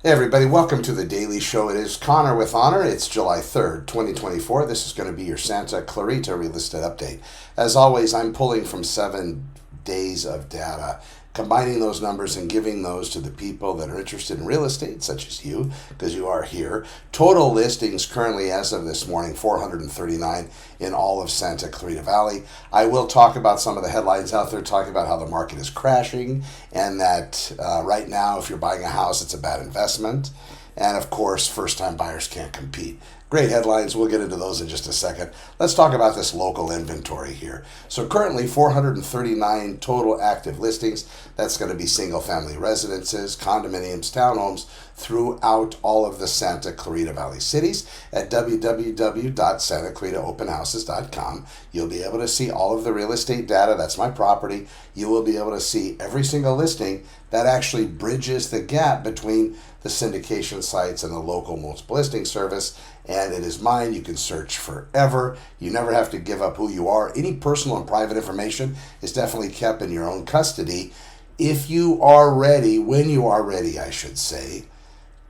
Hey everybody, welcome to the Daily Show. It is Connor with Honor. It's July 3rd, 2024. This is going to be your Santa Clarita real estate update. As always, I'm pulling from 7 days of data, combining those numbers and giving those to the people that are interested in real estate, such as you, because you are here. Total listings currently, as of this morning, 439 in all of Santa Clarita Valley. I will talk about some of the headlines out there, talking about how the market is crashing and that right now, if you're buying a house, it's a bad investment. And of course, first-time buyers can't compete. Great headlines. We'll get into those in just a second. Let's talk about this local inventory here. So currently 439 total active listings. That's going to be single-family residences, condominiums, townhomes throughout all of the Santa Clarita Valley cities. At www.SantaClaritaOpenHouses.com, you'll be able to see all of the real estate data. That's my property. You will be able to see every single listing that actually bridges the gap between the syndication sites and the local multiple listing service. And it is mine. You can search forever. You never have to give up who you are. Any personal and private information is definitely kept in your own custody. If you are ready, when you are ready, I should say,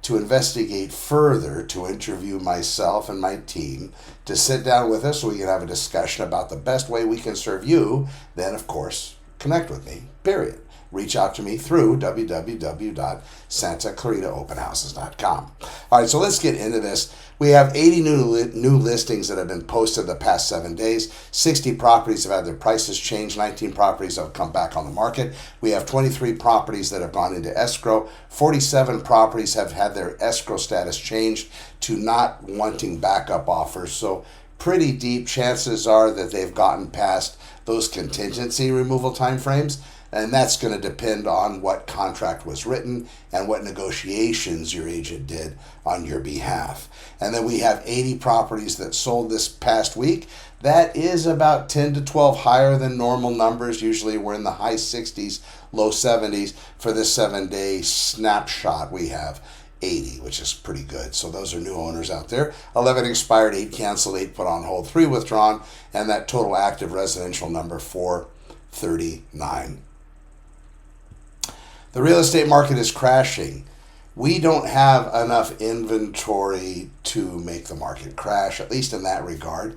to investigate further, to interview myself and my team, to sit down with us so we can have a discussion about the best way we can serve you, then of course, connect with me, period. Reach out to me through www.SantaClaritaOpenHouses.com. All right, so let's get into this. We have 80 new listings that have been posted the past 7 days. 60 properties have had their prices changed. 19 properties have come back on the market. We have 23 properties that have gone into escrow. 47 properties have had their escrow status changed to not wanting backup offers. So pretty deep chances are that they've gotten past those contingency removal timeframes. And that's going to depend on what contract was written and what negotiations your agent did on your behalf. And then we have 80 properties that sold this past week. That is about 10 to 12 higher than normal numbers. Usually we're in the high 60s, low 70s. For this 7-day snapshot, we have 80, which is pretty good. So those are new owners out there. 11 expired, 8 canceled, 8 put on hold, 3 withdrawn, and that total active residential number 439. The real estate market is crashing. We don't have enough inventory to make the market crash, at least in that regard.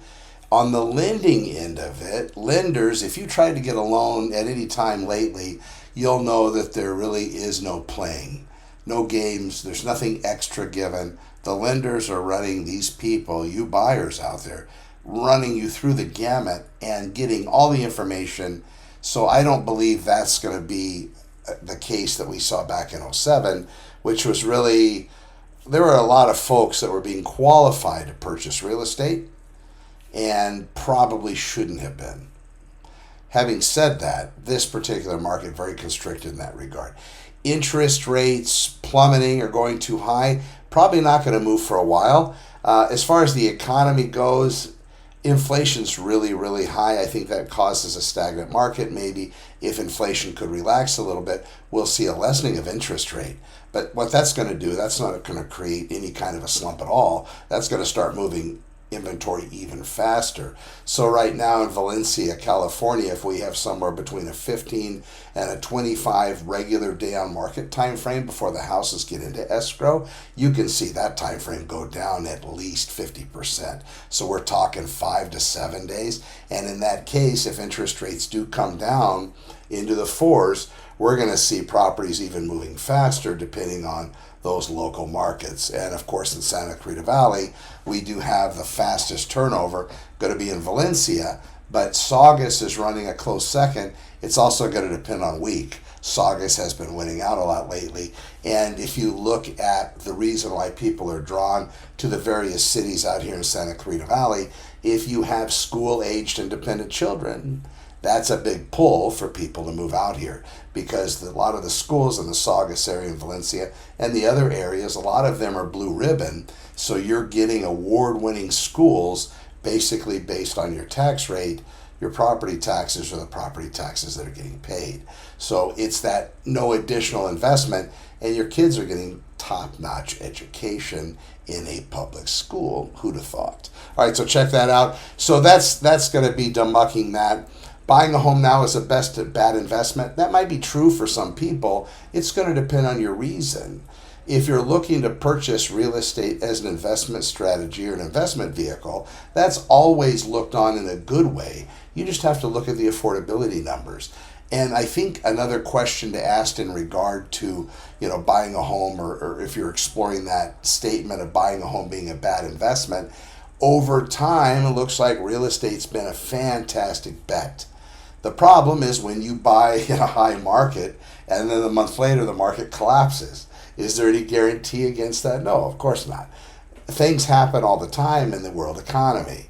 On the lending end of it, lenders, if you tried to get a loan at any time lately, you'll know that there really is no playing, no games, there's nothing extra given. The lenders are running these people, you buyers out there, running you through the gamut and getting all the information. So I don't believe that's going to be the case that we saw back in '07, which was really, there were a lot of folks that were being qualified to purchase real estate and probably shouldn't have been. Having said that, this particular market very constricted in that regard. Interest rates plummeting or going too high, probably not going to move for a while. As far as the economy goes, inflation's really, really high. I think that causes a stagnant market. Maybe if inflation could relax a little bit, we'll see a lessening of interest rate. But what that's going to do, that's not going to create any kind of a slump at all. That's going to start moving inventory even faster. So right now in Valencia, California, if we have somewhere between a 15 and a 25 regular day on market time frame before the houses get into escrow, you can see that time frame go down at least 50%. So we're talking 5 to 7 days. And in that case, if interest rates do come down into the 4s, we're going to see properties even moving faster depending on those local markets. And of course in Santa Clarita Valley, we do have the fastest turnover going to be in Valencia, but Saugus is running a close second. It's also going to depend on week. Saugus has been winning out a lot lately. And if you look at the reason why people are drawn to the various cities out here in Santa Clarita Valley, if you have school-aged independent children, that's a big pull for people to move out here because a lot of the schools in the Saugus area in Valencia and the other areas, a lot of them are blue ribbon. So you're getting award-winning schools basically based on your tax rate. Your property taxes are the property taxes that are getting paid. So it's that no additional investment, and your kids are getting top-notch education in a public school. Who'd have thought? All right, so check that out. So that's going to be debunking that. Buying a home now is a bad investment. That might be true for some people. It's going to depend on your reason. if you're looking to purchase real estate as an investment strategy or an investment vehicle, that's always looked on in a good way. You just have to look at the affordability numbers. And I think another question to ask in regard to, buying a home, or if you're exploring that statement of buying a home being a bad investment, over time, it looks like real estate's been a fantastic bet. The problem is when you buy in a high market and then a month later the market collapses. Is there any guarantee against that? No, of course not. Things happen all the time in the world economy.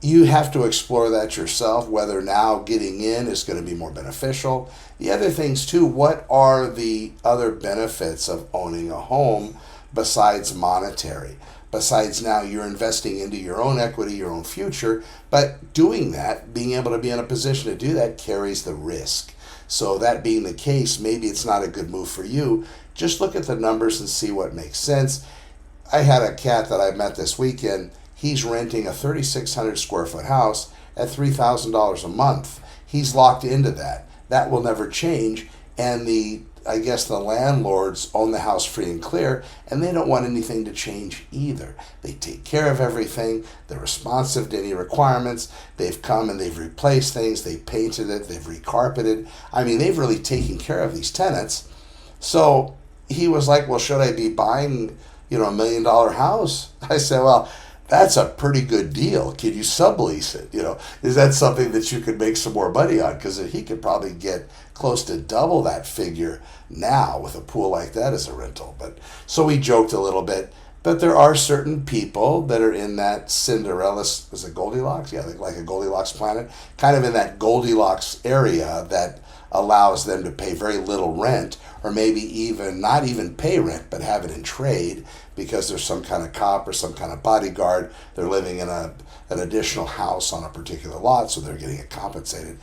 You have to explore that yourself, whether now getting in is going to be more beneficial. The other things too, what are the other benefits of owning a home besides monetary? Besides now you're investing into your own equity, your own future, but doing that, being able to be in a position to do that carries the risk. So that being the case, maybe it's not a good move for you. Just look at the numbers and see what makes sense. I had a cat that I met this weekend. He's renting a 3,600 square foot house at $3,000 a month. He's locked into that. That will never change. And I guess the landlords own the house free and clear, and they don't want anything to change either. They take care of everything. They're responsive to any requirements. They've come and they've replaced things. They've painted it. They've recarpeted. I mean, they've really taken care of these tenants. So he was like, well, should I be buying, $1 million house? I said, well, that's a pretty good deal. Can you sublease it? Is that something that you could make some more money on? Because he could probably get close to double that figure now with a pool like that as a rental. But so we joked a little bit. But there are certain people that are in that Cinderella, was it Goldilocks? Yeah, like a Goldilocks planet, kind of in that Goldilocks area that allows them to pay very little rent, or maybe even not even pay rent, but have it in trade because there's some kind of cop or some kind of bodyguard. They're living in an additional house on a particular lot, so they're getting it compensated.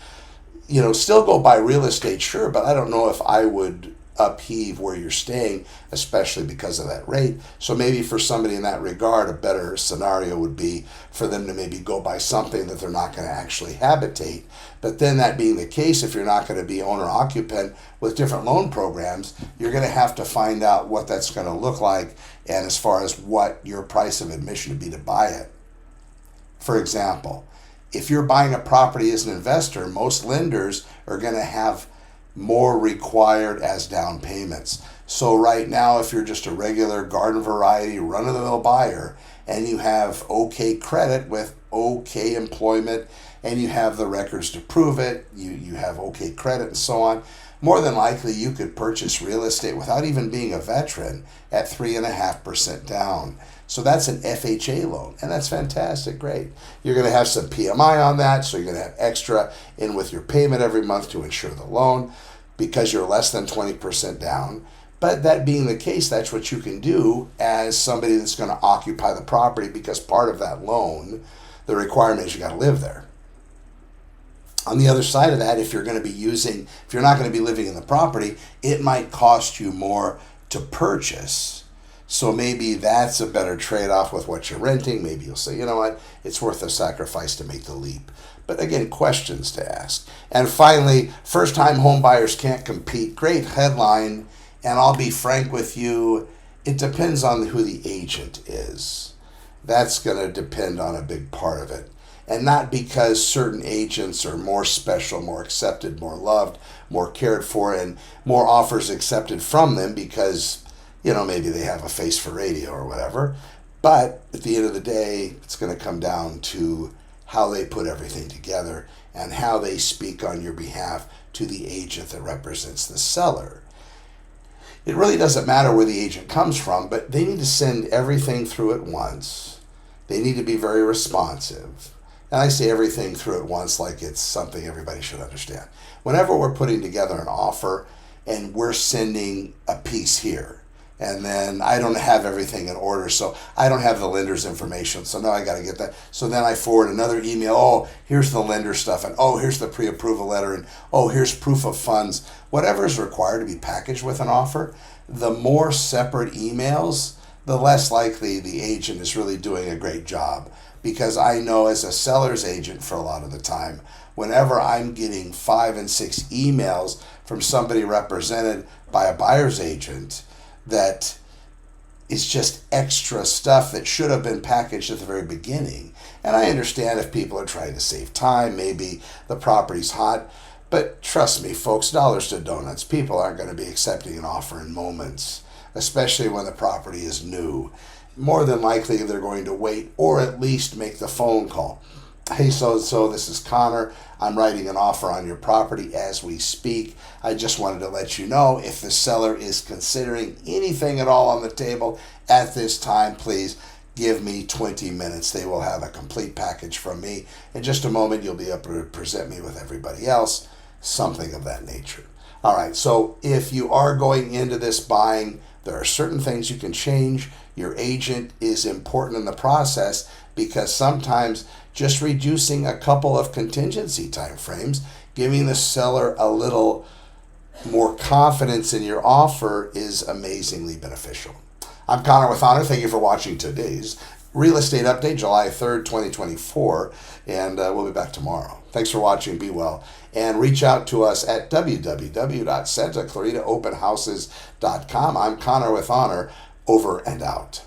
Still go buy real estate, sure, but I don't know if I would upheave where you're staying, especially because of that rate. So maybe for somebody in that regard, a better scenario would be for them to maybe go buy something that they're not going to actually habitate. But then that being the case, if you're not going to be owner-occupant with different loan programs, you're going to have to find out what that's going to look like and as far as what your price of admission would be to buy it. For example, if you're buying a property as an investor, most lenders are going to have more required as down payments. So right now, if you're just a regular garden variety, run-of-the-mill buyer, and you have okay credit with okay employment, and you have the records to prove it, you have okay credit and so on, more than likely you could purchase real estate without even being a veteran at 3.5% down. So that's an FHA loan, and that's fantastic, great. You're going to have some PMI on that, so you're going to have extra in with your payment every month to insure the loan because you're less than 20% down. But that being the case, that's what you can do as somebody that's going to occupy the property, because part of that loan, the requirement is you got to live there. On the other side of that, if you're not going to be living in the property, it might cost you more to purchase. So maybe that's a better trade-off with what you're renting. Maybe you'll say, you know what, it's worth the sacrifice to make the leap. But again, questions to ask. And finally, first-time home buyers can't compete. Great headline. And I'll be frank with you, it depends on who the agent is. That's going to depend on a big part of it. And not because certain agents are more special, more accepted, more loved, more cared for, and more offers accepted from them because, maybe they have a face for radio or whatever. But at the end of the day, it's going to come down to how they put everything together and how they speak on your behalf to the agent that represents the seller. It really doesn't matter where the agent comes from, but they need to send everything through at once. They need to be very responsive. And I say everything through at once like it's something everybody should understand. Whenever we're putting together an offer and we're sending a piece here, and then I don't have everything in order, so I don't have the lender's information, so now I got to get that. So then I forward another email, oh, here's the lender stuff, and oh, here's the pre-approval letter, and oh, here's proof of funds. Whatever is required to be packaged with an offer, the more separate emails, the less likely the agent is really doing a great job. Because I know as a seller's agent for a lot of the time, whenever I'm getting 5 and 6 emails from somebody represented by a buyer's agent, that is just extra stuff that should have been packaged at the very beginning. And I understand if people are trying to save time, maybe the property's hot, but trust me, folks, dollars to donuts, people aren't going to be accepting an offer in moments, especially when the property is new. More than likely, they're going to wait or at least make the phone call. Hey, so this is Connor. I'm writing an offer on your property as we speak. I just wanted to let you know if the seller is considering anything at all on the table at this time, please give me 20 minutes. They will have a complete package from me. In just a moment, you'll be able to present me with everybody else, something of that nature. All right, so if you are going into this buying, there are certain things you can change. Your agent is important in the process because sometimes just reducing a couple of contingency time frames, giving the seller a little more confidence in your offer is amazingly beneficial. I'm Connor with Honor. Thank you for watching today's Real Estate Update, July 3rd, 2024, and we'll be back tomorrow. Thanks for watching. Be well. And reach out to us at www.SantaClaritaOpenHouses.com. I'm Connor with Honor. Over and out.